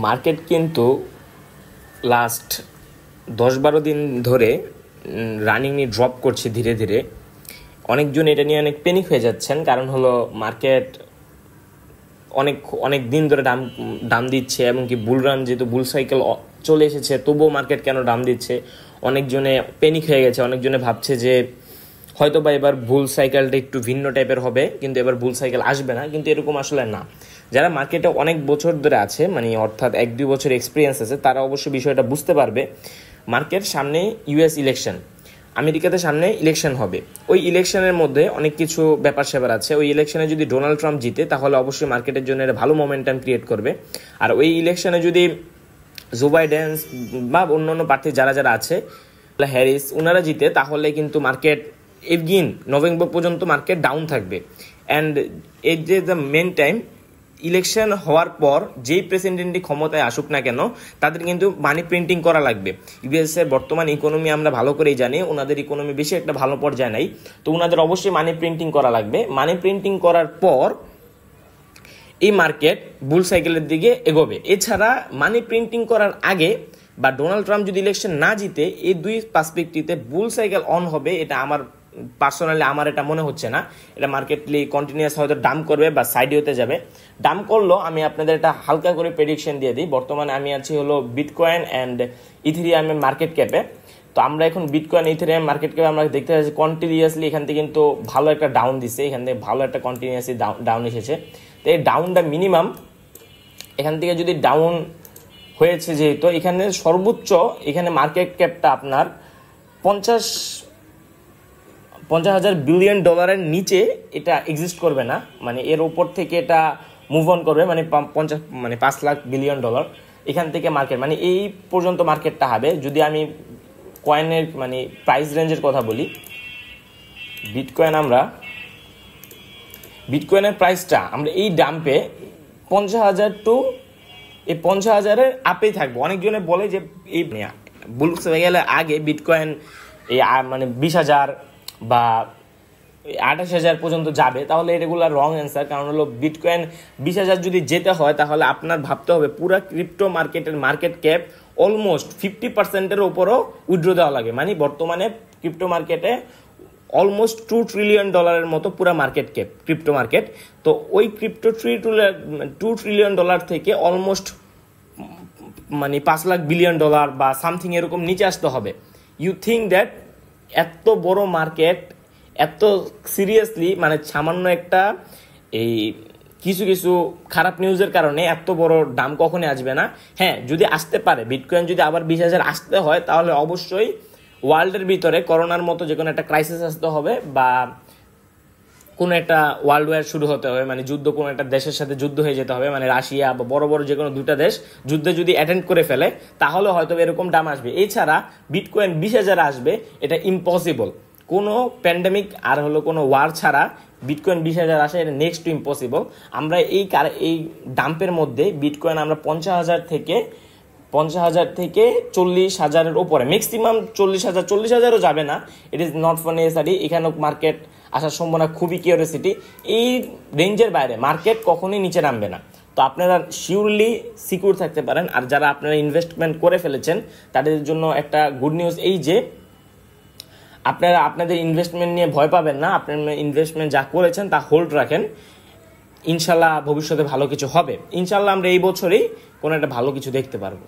Market কিন্তু last 10-12 দিন ধরে রানিং নিয়ে ড্রপ করছে ধীরে ধীরে। অনেকজন এটা নিয়ে অনেক প্যানিক হয়ে যাচ্ছেন, কারণ হলো মার্কেট অনেক অনেক দিন ধরে দাম দিচ্ছে, এমনকি বুল রান যেহেতু বুল সাইকেল চলে এসেছে তবুও মার্কেট কেন দাম দিচ্ছে। অনেকজনে প্যানিক হয়ে গেছে, অনেকজনে ভাবছে যে হয়তো বা এবার বুল সাইকেলটা একটু ভিন্ন টাইপের হবে, কিন্তু এবার বুল সাইকেল আসবে না। কিন্তু এরকম আসলে না। যারা মার্কেটে অনেক বছর ধরে আছে, মানে অর্থাৎ 1-2 বছর এক্সপিরিয়েন্স আছে, তারা অবশ্যই বিষয়টা বুঝতে পারবে। মার্কেট সামনে ইউএস ইলেকশন, আমেরিকাতে সামনে ইলেকশন হবে। ওই ইলেকশনের মধ্যে অনেক কিছু ব্যাপার স্যাপার আছে। ওই ইলেকশনে যদি ডোনাল্ড ট্রাম্প জিতে তাহলে অবশ্যই মার্কেটের জন্য এটা ভালো মোমেন্টাম ক্রিয়েট করবে। আর ওই ইলেকশনে যদি জো বাইডেন বা অন্যান্য প্রার্থী যারা যারা আছে, হ্যারিস, ওনারা জিতে, তাহলে কিন্তু মার্কেট এগিন নভেম্বর পর্যন্ত মার্কেট ডাউন থাকবে। অ্যান্ড এই যে দ্য মেন টাইম ইলেকশন হওয়ার পর যেই প্রেসিডেন্টই ক্ষমতায় আসুক না কেন, তাদের কিন্তু মানি প্রিন্টিং করা লাগবে। ইউএস এর বর্তমান ইকোনমি আমরা ভালো করেই জানি, ওনাদের ইকোনমি বেশি একটা ভালো পর্যায়ে নাই, তো ওনাদের অবশ্যই মানি প্রিন্টিং করা লাগবে। মানি প্রিন্টিং করার পর এই মার্কেট বুল সাইকেলের দিকে এগোবে। এছাড়া মানি প্রিন্টিং করার আগে বা ডোনাল্ড ট্রাম্প যদি ইলেকশন না জিতে, এই দুই পার্সপেক্টিভে বুল সাইকেল অন হবে, এটা আমার পার্সোনালি আমার এটা মনে হচ্ছে না। এটা মার্কেটলি কন্টিনিউয়াস হয়তো ডাম্প করবে বা সাইডে হতে যাবে। ডাম্প করলো আমি আপনাদের এটা হালকা করে প্রেডিকশন দিয়ে দিই। বর্তমানে আমি আছি হলো বিটকয়েন অ্যান্ড ইথেরিয়ামের মার্কেট ক্যাপে। তো আমরা এখন বিটকয়েন ইথেরিয়াম মার্কেট ক্যাপে আমরা দেখতে পাচ্ছি কন্টিনিউয়াসলি এখান থেকে কিন্তু ভালো একটা ডাউন দিচ্ছে, এখান থেকে ভালো একটা কন্টিনিউয়াসলি ডাউন এসেছে। তো এই ডাউনটা মিনিমাম এখান থেকে যদি ডাউন হয়েছে, যেহেতু এখানে সর্বোচ্চ এখানে মার্কেট ক্যাপটা আপনার 50,000 বিলিয়ন ডলারের নিচে এটা এক্সিস্ট করবে না, মানে এর উপর থেকে এটা মুভ অন করবে, মানে 5 লাখ বিলিয়ন ডলার এখান থেকে মার্কেট, মানে এই পর্যন্ত মার্কেটটা হবে। যদি আমি কয়েনের মানে প্রাইস রেঞ্জের কথা বলি, বিটকয়েনের প্রাইসটা আমরা এই ডাম্পে 50,000 টু এই 50,000-এর আপেই থাকবো। অনেকজনে বলে যে এই বুলস হয়ে গেলে আগে বিটকয়েন এই মানে 20,000 বা 28,000 পর্যন্ত যাবে, তাহলে এগুলো রং অ্যান্সার। কারণ হলো বিটকয়েন 20,000 যদি যেতে হয়, তাহলে আপনার ভাবতে হবে পুরো ক্রিপ্টো মার্কেটের মার্কেট ক্যাপ অলমোস্ট 50%-এর উপরও উইথড্র দেওয়া লাগে। মানে বর্তমানে ক্রিপ্টো মার্কেটে অলমোস্ট $2 ট্রিলিয়ন মতো পুরো মার্কেট ক্যাপ ক্রিপ্টো মার্কেট। তো ওই ক্রিপ্টো $2 ট্রিলিয়ন থেকে অলমোস্ট মানে 5 লাখ বিলিয়ন ডলার বা সামথিং এরকম নিচে আসতে হবে। ইউ থিঙ্ক দ্যাট এত বড় মার্কেট এত সিরিয়াসলি, মানে সামান্য একটা এই কিছু কিছু খারাপ নিউজের কারণে এত বড় দাম কখনই আসবে না। হ্যাঁ, যদি আসতে পারে, বিটকয়েন যদি আবার 20,000 আসতে হয়, তাহলে অবশ্যই ওয়ার্ল্ডের ভিতরে করোনার মতো যে কোনো একটা ক্রাইসিস আসতে হবে বা কোনো একটা ওয়ার্ল্ড ওয়ার শুরু হতে হবে, মানে যুদ্ধ, কোনো একটা দেশের সাথে যুদ্ধ হয়ে যেতে হবে, মানে রাশিয়া বা বড় বড় যে কোনো দুটা দেশ যুদ্ধে যদি অ্যাটেন্ড করে ফেলে, তাহলে হয়তো এরকম দাম আসবে। এছাড়া বিটকয়েন 20,000 আসবে এটা ইম্পসিবল। কোনো প্যান্ডেমিক আর হলো কোনো ওয়ার ছাড়া বিটকয়েন 20,000 আসে, এটা নেক্সট টু ইম্পসিবল। আমরা এই ডাম্পের মধ্যে বিটকয়েন আমরা 50,000 থেকে 40,000-এর উপরে, ম্যাক্সিমাম 40,000ও যাবে না। It is not for necessary. এখানে মার্কেট আসার সম্ভাবনা খুবই কিউরিওসিটি। এই রেঞ্জের বাইরে মার্কেট কখনোই নিচে নামবে না। তো আপনারা শিওরলি সিকিউর থাকতে পারেন। আর যারা আপনারা ইনভেস্টমেন্ট করে ফেলেছেন, তাদের জন্য একটা গুড নিউজ এই যে আপনারা আপনাদের ইনভেস্টমেন্ট নিয়ে ভয় পাবেন না। আপনার ইনভেস্টমেন্ট যা করেছেন তা হোল্ড রাখেন, ইনশাল্লাহ ভবিষ্যতে ভালো কিছু হবে। ইনশাল্লাহ আমরা এই বছরেই কোনো একটা ভালো কিছু দেখতে পারবো।